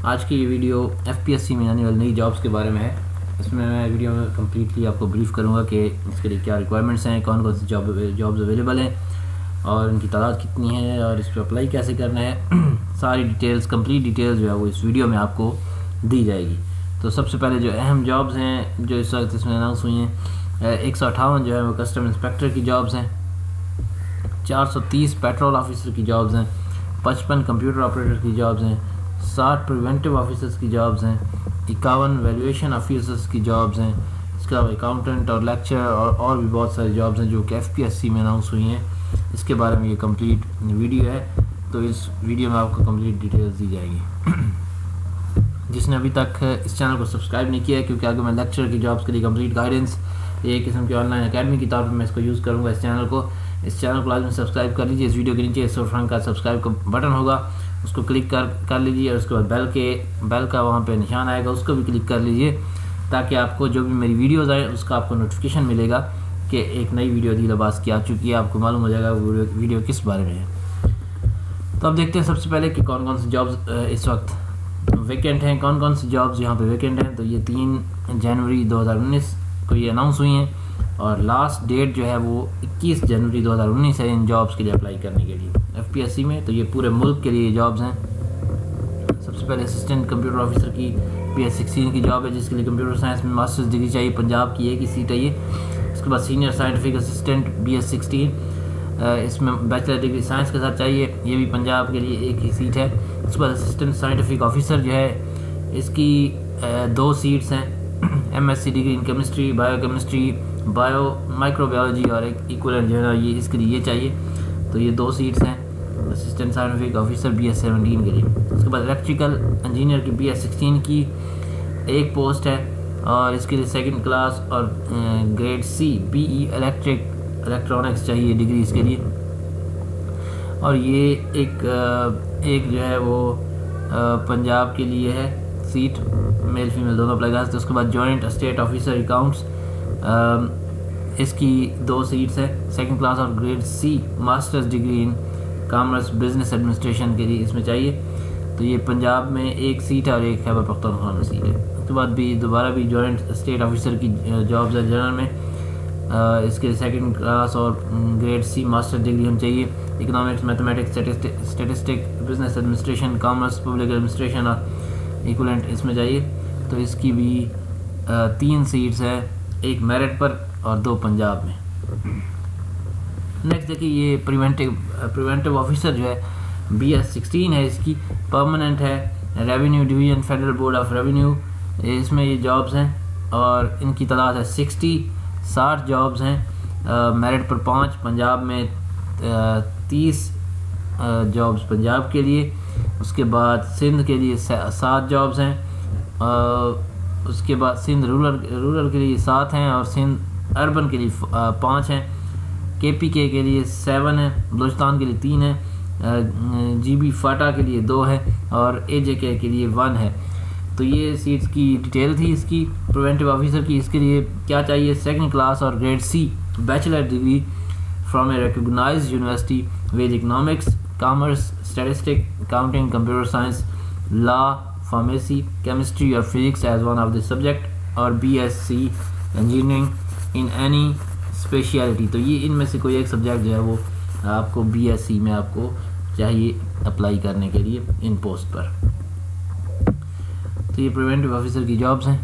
आज की ये वीडियो एफपीएससी में आने वाली नई जॉब्स के बारे में है। इसमें मैं वीडियो में कम्प्लीटली आपको ब्रीफ करूंगा कि इसके लिए क्या रिक्वायरमेंट्स हैं, कौन कौन सी जॉब्स अवेलेबल हैं और इनकी तादाद कितनी है और इस पर अप्लाई कैसे करना है। सारी डिटेल्स, कंप्लीट डिटेल्स जो है वो इस वीडियो में आपको दी जाएगी। तो सबसे पहले जो अहम जॉब्स हैं जो इस वक्त इसमें अनाउंस हुई हैं, 158 जो है वो कस्टम इंस्पेक्टर की जॉब्स हैं, 430 पेट्रोल ऑफिसर की जॉब्स हैं, 55 कंप्यूटर ऑपरेटर की जॉब्स हैं, 60 प्रिवेंटिव ऑफिसर्स की जॉब्स हैं, 51 वैल्यूएशन ऑफिसर्स की जॉब्स हैं, इसके अलावा अकाउंटेंट और लेक्चर और भी बहुत सारी जॉब्स हैं जो कि एफपीएससी में अनाउंस हुई हैं। इसके बारे में ये कंप्लीट वीडियो है, तो इस वीडियो में आपको कंप्लीट डिटेल्स दी जाएगी। जिसने अभी तक इस चैनल को सब्सक्राइब नहीं किया है, क्योंकि आगे मैं लेक्चर की जॉब्स के लिए कंप्लीट गाइडेंस एक किस्म की ऑनलाइन अकेडमी की तौर पर मैं इसको यूज़ करूँगा। इस चैनल को लाजमी सब्सक्राइब कर लीजिए। इस वीडियो के नीचे इस रंग का सब्सक्राइब का बटन होगा, उसको क्लिक कर लीजिए और उसके बाद बेल का वहाँ पे निशान आएगा, उसको भी क्लिक कर लीजिए ताकि आपको जो भी मेरी वीडियोज़ आए उसका आपको नोटिफिकेशन मिलेगा कि एक नई वीडियो अदील अब्बास की आ चुकी है। आपको मालूम हो जाएगा वीडियो किस बारे में है। तो अब देखते हैं सबसे पहले कि कौन कौन सी जॉब्स इस वक्त वैकेंट हैं, कौन कौन सी जॉब्स यहाँ पे वैकेंट हैं। तो ये 3 जनवरी 2019 को ये अनाउंस हुई हैं और लास्ट डेट जो है वो 21 जनवरी 2019 है इन जॉब्स के लिए अप्लाई करने के लिए एफपीएससी में। तो ये पूरे मुल्क के लिए जॉब्स हैं। सबसे पहले असिस्टेंट कंप्यूटर ऑफिसर की BS16 की जॉब है, जिसके लिए कंप्यूटर साइंस में मास्टर्स डिग्री चाहिए। पंजाब की एक ही सीट है ये। इसके बाद सीनियर साइंटिफिक असिस्टेंट BS16, इसमें बैचलर डिग्री साइंस के साथ चाहिए, ये भी पंजाब के लिए एक ही सीट है। उसके बाद असिस्टेंट साइंटिफिक ऑफिसर जो है इसकी 2 सीट्स हैं। MSc degree in chemistry, biochemistry, microbiology और एक इक्वलेंट जो है ना ये इसके लिए ये चाहिए। तो ये 2 सीट्स हैं असिस्टेंट साइंटिफिक ऑफिसर BS17 के लिए। उसके बाद इलेक्ट्रिकल इंजीनियर की BS16 की एक पोस्ट है और इसके लिए 2nd क्लास और ग्रेड C BE इलेक्ट्रॉनिक्स चाहिए डिग्री इसके लिए। और ये एक जो है वो पंजाब के लिए है सीट, मेल फीमेल दोनों अप्लाई कर सकते हैं। उसके बाद जॉइंट स्टेट ऑफिसर अकाउंट्स, इसकी 2 सीट्स हैं, 2nd क्लास और grade C masters degree in commerce business administration के लिए इसमें चाहिए। तो ये पंजाब में एक सीट है और एक खैबर पख्तूनख्वा में सीट है। उसके बाद भी दोबारा भी जॉइंट स्टेट ऑफिसर की जॉब्स है जनरल में, इसके 2nd क्लास और ग्रेड C मास्टर डिग्री हम चाहिए। Economics, mathematics, statistic, business administration, commerce, public administration और इक्वलेंट इसमें चाहिए। तो इसकी भी 3 सीट्स हैं, एक मेरिट पर और 2 पंजाब में। नेक्स्ट देखिए ये प्रिवेंटिव ऑफिसर जो है BS16 है, इसकी परमानेंट है, revenue division, federal board of revenue, इसमें ये जॉब्स हैं और इनकी तादाद है 60 जॉब्स हैं। मेरिट पर 5, पंजाब में 30 जॉब्स पंजाब के लिए। उसके बाद सिंध के लिए 7 जॉब्स हैं, उसके बाद सिंध रूरल के लिए 7 हैं और सिंध अर्बन के लिए 5 हैं। KPK के लिए 7 हैं, बलूचिस्तान के लिए 3 हैं, GB फाटा के लिए 2 है और AJK के लिए 1 है। तो ये सीट्स की डिटेल थी इसकी प्रिवेंटिव ऑफिसर की। इसके लिए क्या चाहिए, 2nd क्लास और grade C bachelor degree from a recognised university with economics, commerce, statistic, accounting, computer science, law, pharmacy, chemistry और physics as one of the subject और BSc engineering in any speciality. तो ये इनमें से कोई एक subject जो है वो आपको BSc में आपको चाहिए अप्लाई करने के लिए इन पोस्ट पर। तो ये प्रिवेंटिव ऑफिसर की जॉब्स हैं,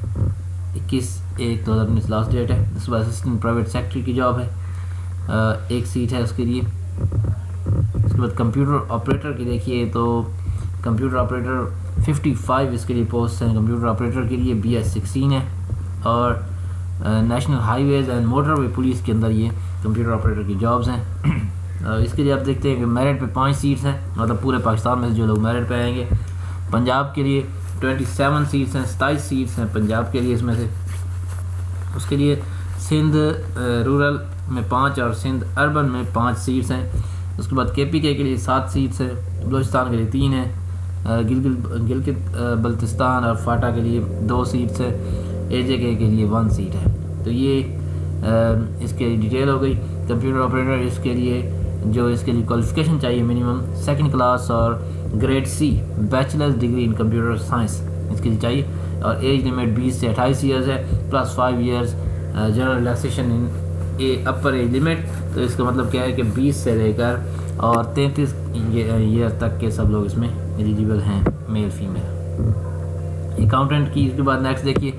21/1/2019 लास्ट डेट है। उसके बाद असिस्टेंट प्राइवेट सेक्रेटरी की जॉब है, एक सीट है उसके लिए। उसके बाद कंप्यूटर ऑपरेटर की देखिए तो कंप्यूटर ऑपरेटर 55 इसके लिए पोस्ट हैं कंप्यूटर ऑपरेटर के लिए, BS16 है और national highways and motorway police के अंदर ये कंप्यूटर ऑपरेटर की जॉब्स हैं। इसके लिए आप देखते हैं कि मेरिट पे 5 सीट्स हैं, मतलब पूरे पाकिस्तान में से जो लोग मेरिट पे आएंगे। पंजाब के लिए 27 सीट्स हैं, 27 सीट्स हैं पंजाब के लिए इसमें से। उसके लिए सिंध रूरल में 5 और सिंध अर्बन में 5 सीट्स हैं। उसके बाद KPK के लिए 7 सीट्स हैं, बलूचिस्तान के लिए 3 हैं, गिलगित बल्तिस्तान और फाटा के लिए 2 सीट्स हैं, AJK के लिए 1 सीट है। तो ये इसके डिटेल हो गई। कंप्यूटर ऑपरेटर इसके लिए जो इसके लिए क्वालिफिकेशन चाहिए मिनिमम 2nd क्लास और grade C bachelor's degree in computer science इसके लिए चाहिए, और एज लिमिट 20 से 28 ईयर्स है, प्लस 5 ईयर्स जनरल रिलैक्सेशन इन ए अपर एज लिमिट। तो इसका मतलब क्या है कि 20 से लेकर और 33 ईयर तक के सब लोग इसमें एलिजिबल हैं, मेल फीमेल। अकाउंटेंट की इसके बाद नेक्स्ट देखिए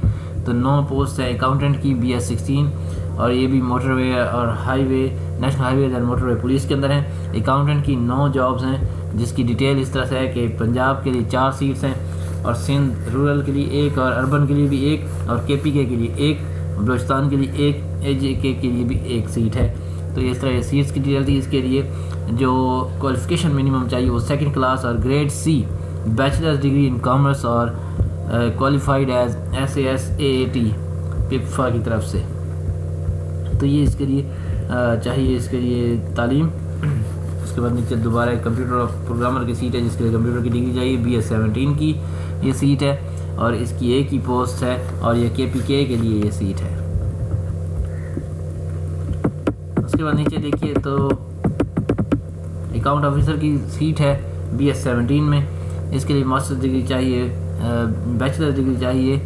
तो 9 पोस्ट है अकाउंटेंट की BS 16, और ये भी मोटरवे और highway national highway and motorway police के अंदर हैं। अकाउंटेंट की 9 जॉब्स हैं जिसकी डिटेल इस तरह से है कि पंजाब के लिए 4 सीट्स हैं, और सिंध रूरल के लिए 1, और अर्बन के लिए भी 1, और KPK के लिए 1, बलूचिस्तान के लिए 1, AJK के लिए भी 1 सीट है। तो इस तरह सीट्स की डिटेल थी। इसके लिए जो क्वालिफिकेशन मिनिमम चाहिए वो 2nd क्लास और grade C bachelor's degree in commerce और qualified as SAS AAT PIPFA की तरफ से। तो ये इसके लिए चाहिए, इसके लिए तालीम। उसके बाद नीचे दोबारा कंप्यूटर प्रोग्रामर की सीट है जिसके लिए कंप्यूटर की डिग्री चाहिए, BS 17 की ये सीट है, और इसकी एक ही पोस्ट है, और ये KPK के लिए ये सीट है। उसके बाद नीचे देखिए तो अकाउंट ऑफिसर की सीट है BS 17 में। इसके लिए मास्टर डिग्री चाहिए, बैचलर डिग्री चाहिए,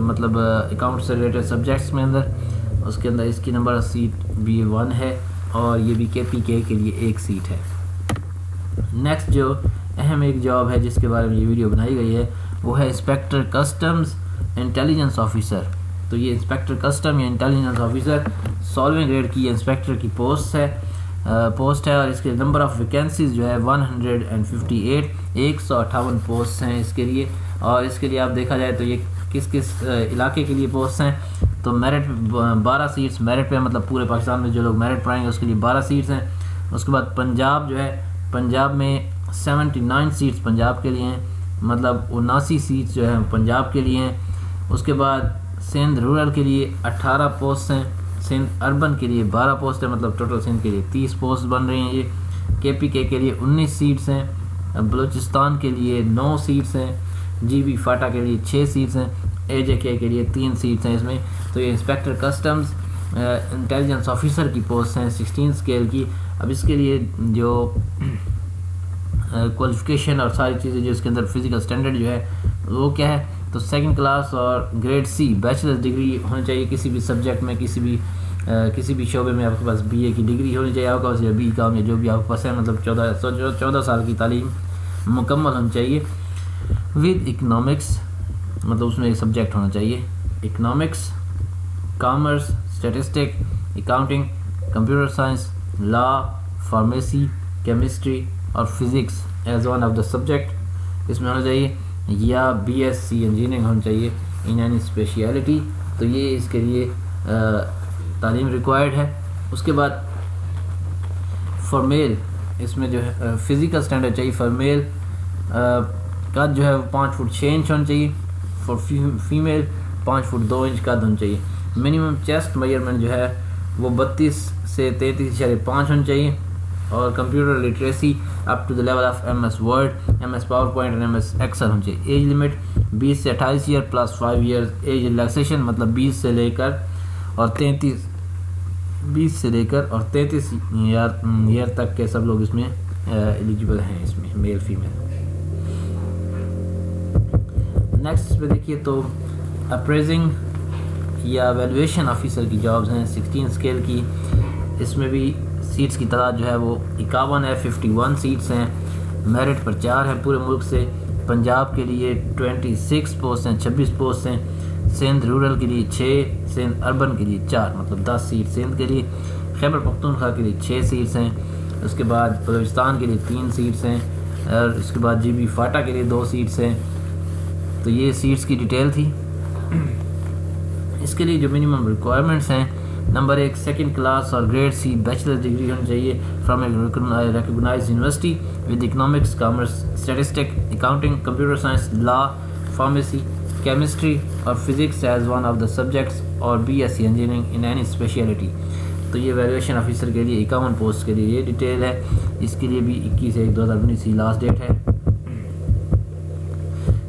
मतलब अकाउंट से रिलेटेड सब्जेक्ट्स में अंदर। उसके अंदर इसकी नंबर सीट B1 है, और ये भी KPK के लिए 1 सीट है। नेक्स्ट जो अहम एक जॉब है जिसके बारे में ये वीडियो बनाई गई है वो है इंस्पेक्टर कस्टम्स इंटेलिजेंस ऑफिसर। तो ये इंस्पेक्टर कस्टम या इंटेलिजेंस ऑफिसर 16वें ग्रेड की इंस्पेक्टर की पोस्ट है, और इसके नंबर ऑफ़ वैकेंसीज जो है 158, 158 पोस्ट हैं इसके लिए। और इसके लिए आप देखा जाए तो ये किस किस इलाके के लिए पोस्ट हैं, तो मेरिट 12 सीट्स मेरिट पे, मतलब पूरे पाकिस्तान में जो लोग मेरिट पढ़ाएंगे उसके लिए 12 सीट्स हैं। उसके बाद पंजाब जो है, पंजाब में 79 सीट्स पंजाब के लिए हैं, मतलब 79 सीट्स जो है पंजाब के लिए हैं। उसके बाद सिंध रूरल के लिए 18 पोस्ट हैं, सिंध अर्बन के लिए 12 पोस्ट है, मतलब टोटल सिंध के लिए 30 पोस्ट बन रही हैं। ये KPK के लिए 19 सीट्स हैं, बलूचिस्तान के लिए 9 सीट्स हैं, GB फाटा के लिए 6 सीट्स हैं, AJK के लिए 3 सीट्स हैं इसमें। तो ये इंस्पेक्टर कस्टम्स इंटेलिजेंस ऑफिसर की पोस्ट हैं 16 स्केल की। अब इसके लिए जो क्वालिफिकेशन और सारी चीज़ें जो इसके अंदर फिजिकल स्टैंडर्ड जो है वो क्या है, तो 2nd क्लास और ग्रेड सी बैचलर्स डिग्री होनी चाहिए किसी भी सब्जेक्ट में, किसी भी शोबे में आपके पास BA की डिग्री होनी चाहिए आपके पास, या BCom या जो भी आपके पास है, मतलब 14 साल की तालीम मुकम्मल होनी चाहिए। विद इकनॉमिक्स, मतलब उसमें एक सब्जेक्ट होना चाहिए, economics, commerce, statistic, accounting, computer science, law, pharmacy, chemistry और physics as one of the subject इसमें होना चाहिए, या BSc इंजीनियरिंग होनी चाहिए इन एनी स्पेशलिटी। तो ये इसके लिए तालीम रिक्वायर्ड है। उसके बाद फॉर मेल इसमें जो है फ़िज़िकल स्टैंडर्ड चाहिए। फॉर मेल कद जो है वो 5 फुट 6 इंच होना चाहिए, फॉर फीमेल 5 फुट 2 इंच कद होना चाहिए। मिनिमम चेस्ट मेजरमेंट जो है वो 32 से 33.5 होना चाहिए, और computer literacy up to the level of MS word, MS PowerPoint और MS एक्सेल होनी चाहिए। एज लिमिट 20 से 28 year plus 5 years age relaxation, मतलब 20 से लेकर और 33 ईयर तक के सब लोग इसमें एलिजिबल हैं, इसमें मेल फीमेल। नेक्स्ट पे देखिए तो अप्रेजिंग या वैल्यूएशन ऑफिसर की जॉब्स हैं 16 स्केल की। इसमें भी सीट्स की तादाद जो है वो 51 है, 51 सीट्स हैं, मेरिट पर 4 हैं पूरे मुल्क से। पंजाब के लिए 26 पोस्ट हैं, 26 पोस्ट हैं, सिंध रूरल के लिए 6, सिंध अर्बन के लिए 4, मतलब 10 सीट सिंध के लिए। खैबर पख्तूनख्वा के लिए 6 सीट्स हैं। उसके बाद बलूचिस्तान के लिए 3 सीट्स हैं, और उसके बाद GB फाटा के लिए 2 सीट्स हैं। तो ये सीट्स की डिटेल थी। इसके लिए जो मिनिमम रिक्वायरमेंट्स हैं, नंबर 1 2nd क्लास और ग्रेड सी बैचलर डिग्री होनी चाहिए from a recognised university with economics, commerce, statistic, accounting, computer science, law, pharmacy, chemistry और physics as one of the subjects, और BSc engineering in any speciality. तो ये valuation officer के लिए 51 post के लिए ये डिटेल है। इसके लिए भी 21/1/2019 की लास्ट डेट है।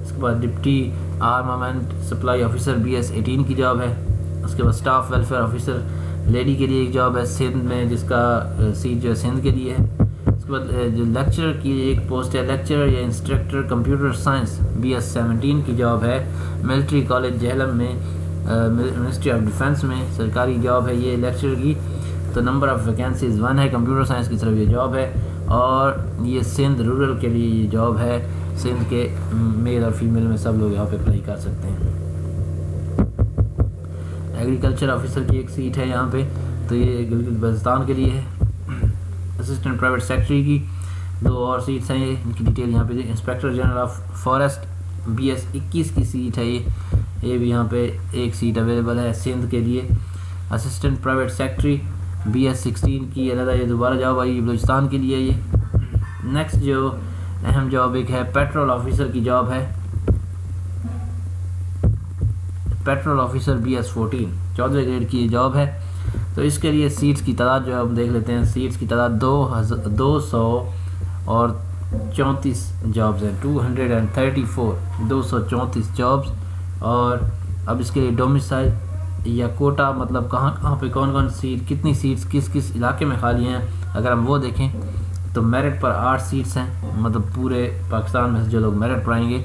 इसके बाद deputy armament supply officer BS 18 की जॉब है। उसके बाद स्टाफ वेलफेयर ऑफिसर लेडी के लिए एक जॉब है सिंध में, जिसका सीट जो है सिंध के लिए है। उसके उसके बाद जो लेक्चर की एक पोस्ट है, लेक्चर या इंस्ट्रक्टर कंप्यूटर साइंस BS 17 की जॉब है मिलिट्री कॉलेज जहलम में, मिनिस्ट्री ऑफ डिफेंस में सरकारी जॉब है ये लेक्चर की। तो नंबर ऑफ़ वैकेंसीज 1 है, कंप्यूटर साइंस की तरफ ये जॉब है और ये सिंध रूरल के लिए ये जॉब है। सिंध के मेल और फीमेल में सब लोग यहाँ पे अप्लाई कर सकते हैं। एग्रीकल्चर ऑफिसर की एक सीट है यहाँ पे, तो ये गिलगित बल्तिस्तान के लिए है। असिस्टेंट प्राइवेट सेक्रेटरी की 2 और सीट्स हैं, ये इनकी डिटेल यहाँ पे। Inspector general of forest BS 21 की सीट है ये भी यहाँ पे एक सीट अवेलेबल है सिंध के लिए। असिस्टेंट प्राइवेट सेक्रेटरी BS 16 की अलग ये दोबारा जॉब आई बलूचिस्तान के लिए ये। नेक्स्ट जो अहम जॉब एक है पेट्रोल ऑफिसर की जॉब है, पेट्रोल ऑफिसर BS 14 14वें ग्रेड की जॉब है। तो इसके लिए सीट्स की तादाद जो है हम देख लेते हैं। सीट्स की तादाद 234 जॉब्स हैं, 234 जॉब्स। और अब इसके लिए डोमिसाइल या कोटा मतलब कहाँ पे कौन कौन सीट कितनी सीट्स किस किस इलाके में खाली हैं, अगर हम वो देखें तो मेरिट पर 8 सीट्स हैं, मतलब पूरे पाकिस्तान में से जो लोग मेरिट पर आएंगे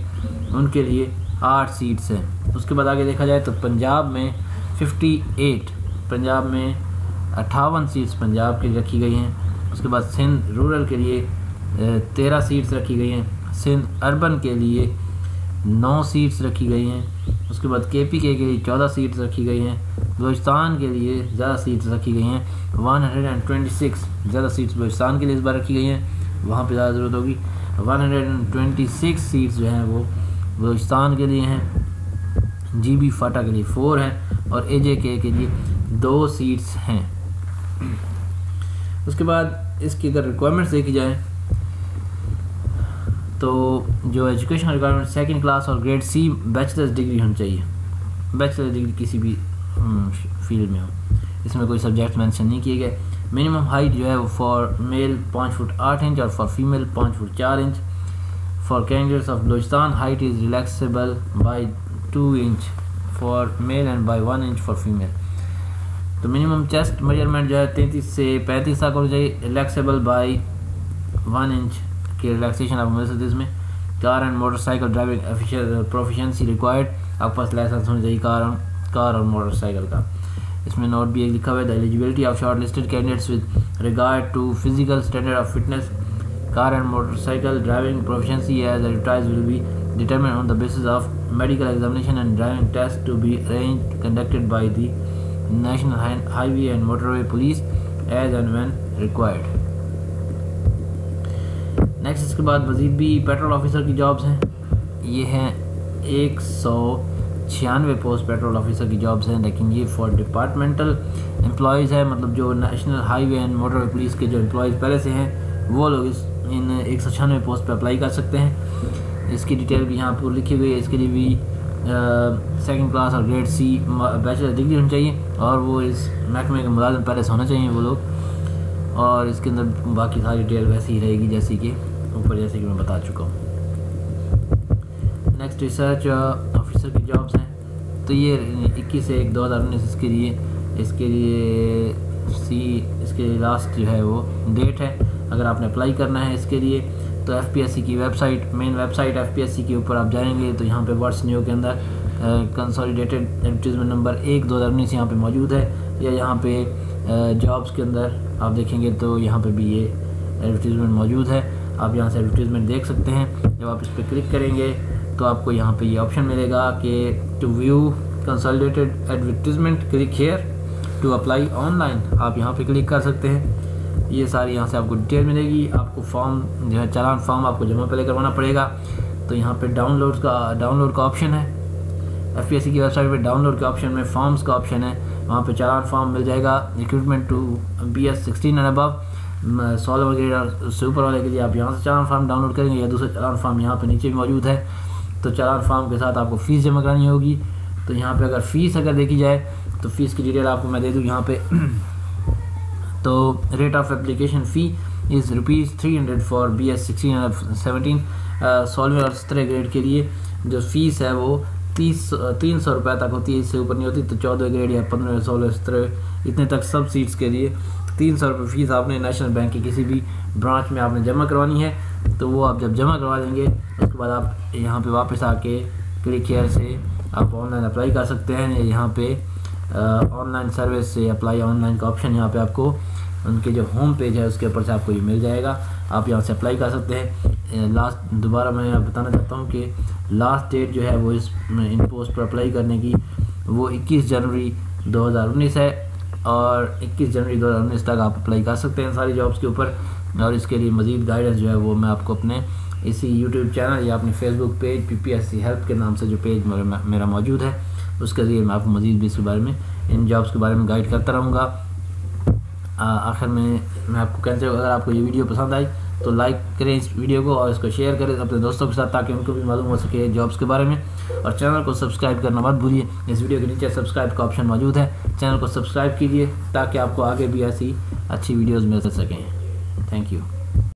उनके लिए 8 सीट्स हैं। उसके बाद आगे देखा जाए तो पंजाब में 58, पंजाब में 58 सीट्स पंजाब के लिए रखी गई हैं। उसके बाद सिंध रूरल के लिए 13 सीट्स रखी गई हैं। सिंध अर्बन के लिए 9 सीट्स रखी गई हैं। उसके बाद KPK के लिए 14 सीट्स रखी गई हैं। बलूचिस्तान के लिए ज़्यादा सीट्स रखी गई हैं, 126 ज़्यादा सीट्स बलूचिस्तान के लिए इस बार रखी गई हैं, वहाँ पे ज़्यादा ज़रूरत होगी। 126 सीट्स जो हैं वो बलूचिस्तान के लिए हैं। GB फाटा के लिए 4 हैं और AJK के लिए 2 सीट्स हैं। उसके बाद इसकी अगर रिक्वायरमेंट्स देखी जाए तो जो एजुकेशन रिक्वायरमेंट 2nd क्लास और ग्रेड C बैचलर्स डिग्री होनी चाहिए, बैचलर डिग्री किसी भी फील्ड में हो, इसमें कोई सब्जेक्ट मेंशन नहीं किए गए। मिनिमम हाइट जो है वो फॉर मेल 5 फुट 8 इंच और for female 5 foot 4 inch. For candidates of Balochistan height is relaxable by 2 inch for male and by 1 inch for female. तो मिनिमम चेस्ट मेजरमेंट जो है 33 से 35 तक होना चाहिए, रिलैक्सेबल बाय 1 इंच की रिलैक्सेशन आपको मिल सकती है इसमें। Car and motorcycle driving proficiency required, आपके पास लाइसेंस होना चाहिए कार और मोटरसाइकिल का। इसमें नोट भी एक लिखा हुआ है, the eligibility of short listed candidates with regard to physical standard of fitness car and motorcycle driving proficiency as advertised will be determined on the basis of medical examination and driving test to be arranged conducted by the National Highway and Motorway Police as and when required. Next इसके बाद मज़ीद भी petrol officer की jobs हैं, ये हैं 196 post petrol officer की jobs हैं, लेकिन ये फॉर डिपार्टमेंटल एम्प्लॉयज़ है, मतलब जो national highway and motorway police के जो एम्प्लॉयज़ पहले से हैं वो लोग इन 196 पोस्ट पर अप्लाई कर सकते हैं। इसकी डिटेल भी यहाँ पर लिखी हुई है। इसके लिए भी 2nd क्लास और ग्रेड C बैचलर डिग्री होनी चाहिए और वो इस महकमे के मुलाजिम पहले से होना चाहिए वो लोग। और इसके अंदर बाकी सारी डिटेल वैसी ही रहेगी जैसे कि ऊपर जैसे कि मैं बता चुका हूँ। नेक्स्ट रिसर्च ऑफिसर की जॉब्स हैं, तो ये 21/1/2019 इसके लिए इसके लास्ट जो है वो डेट है। अगर आपने अप्लाई करना है इसके लिए तो FPSC की वेबसाइट, मेन वेबसाइट FPSC के ऊपर आप जाएंगे तो यहाँ पे वर्ड्स न्यू के अंदर कंसोलिडेटेड एडवर्टीजमेंट नंबर 1/2019 यहाँ पे मौजूद है, या यहाँ पे जॉब्स के अंदर आप देखेंगे तो यहाँ पे भी ये एडवर्टीजमेंट मौजूद है। आप यहाँ से एडवर्टीजमेंट देख सकते हैं। जब आप इस पर क्लिक करेंगे तो आपको यहाँ पे ये ऑप्शन मिलेगा कि to view consolidated advertisement click here to apply online, आप यहाँ पे क्लिक कर सकते हैं। ये सारी यहाँ से आपको डिटेल मिलेगी। आपको फॉर्म जो है चालान फॉर्म आपको जमा पहले करवाना पड़ेगा, तो यहाँ पे डाउनलोड का ऑप्शन है। FPSC की वेबसाइट पे डाउनलोड के ऑप्शन में फॉर्म्स का ऑप्शन है, वहाँ पे चालान फॉर्म मिल जाएगा। Recruitment to BS 16 and above 16 grade और से ऊपर वाले के लिए आप यहाँ से चालान फॉर्म डाउनलोड करेंगे, या दूसरा चालान फॉर्म यहाँ पे नीचे भी मौजूद है। तो चालान फॉर्म के साथ आपको फ़ीस जमा करानी होगी। तो यहाँ पे अगर फ़ीस देखी जाए तो फ़ीस की डिटेल आपको मैं दे दूँ यहाँ पे। तो rate of application fee is ₹300 for BS 16 और 17 16वें और 17 ग्रेड के लिए जो फ़ीस है वो 300 रुपये तक होती है, इससे ऊपर नहीं होती। तो 14 ग्रेड या 15, 16, 17 इतने तक सब सीट्स के लिए 300 रुपये फ़ीस आपने नेशनल बैंक के किसी भी ब्रांच में आपने जमा करवानी है। तो वो आप जब जमा करवा देंगे उसके बाद आप यहाँ पे वापस आके क्लिक हियर से आप ऑनलाइन अप्लाई कर सकते हैं। यहाँ पे ऑनलाइन सर्विस से अप्लाई ऑनलाइन का ऑप्शन यहाँ पे आपको उनके जो होम पेज है उसके ऊपर से आपको ये मिल जाएगा। आप यहाँ से अप्लाई कर सकते हैं। लास्ट दोबारा मैं बताना चाहता हूँ कि लास्ट डेट जो है वो इस इन पोस्ट पर अप्लाई करने की वो 21 जनवरी 2019 है और 21 जनवरी 2019 तक आप अप्लाई कर सकते हैं सारी जॉब्स के ऊपर। और इसके लिए मज़ीद गाइडेंस जो है वो मैं आपको अपने इसी यूट्यूब चैनल या अपने फेसबुक पेज PPSC हेल्प के नाम से जो पेज मेरा मौजूद है उसके ज़रिए मैं आपको मज़ीद भी इसके बारे में इन जॉब्स के बारे में गाइड करता रहूँगा। आखिर में मैं आपको कहना चाहूँगा अगर आपको ये वीडियो पसंद आई तो लाइक करें इस वीडियो को और इसको शेयर करें अपने दोस्तों के साथ ताकि उनको भी मालूम हो सके जॉब्स के बारे में। और चैनल को सब्सक्राइब करना मत भूलिए। इस वीडियो के नीचे सब्सक्राइब का ऑप्शन मौजूद है, चैनल को सब्सक्राइब कीजिए ताकि आपको आगे भी ऐसी अच्छी वीडियोज़ मिल सकें। Thank you.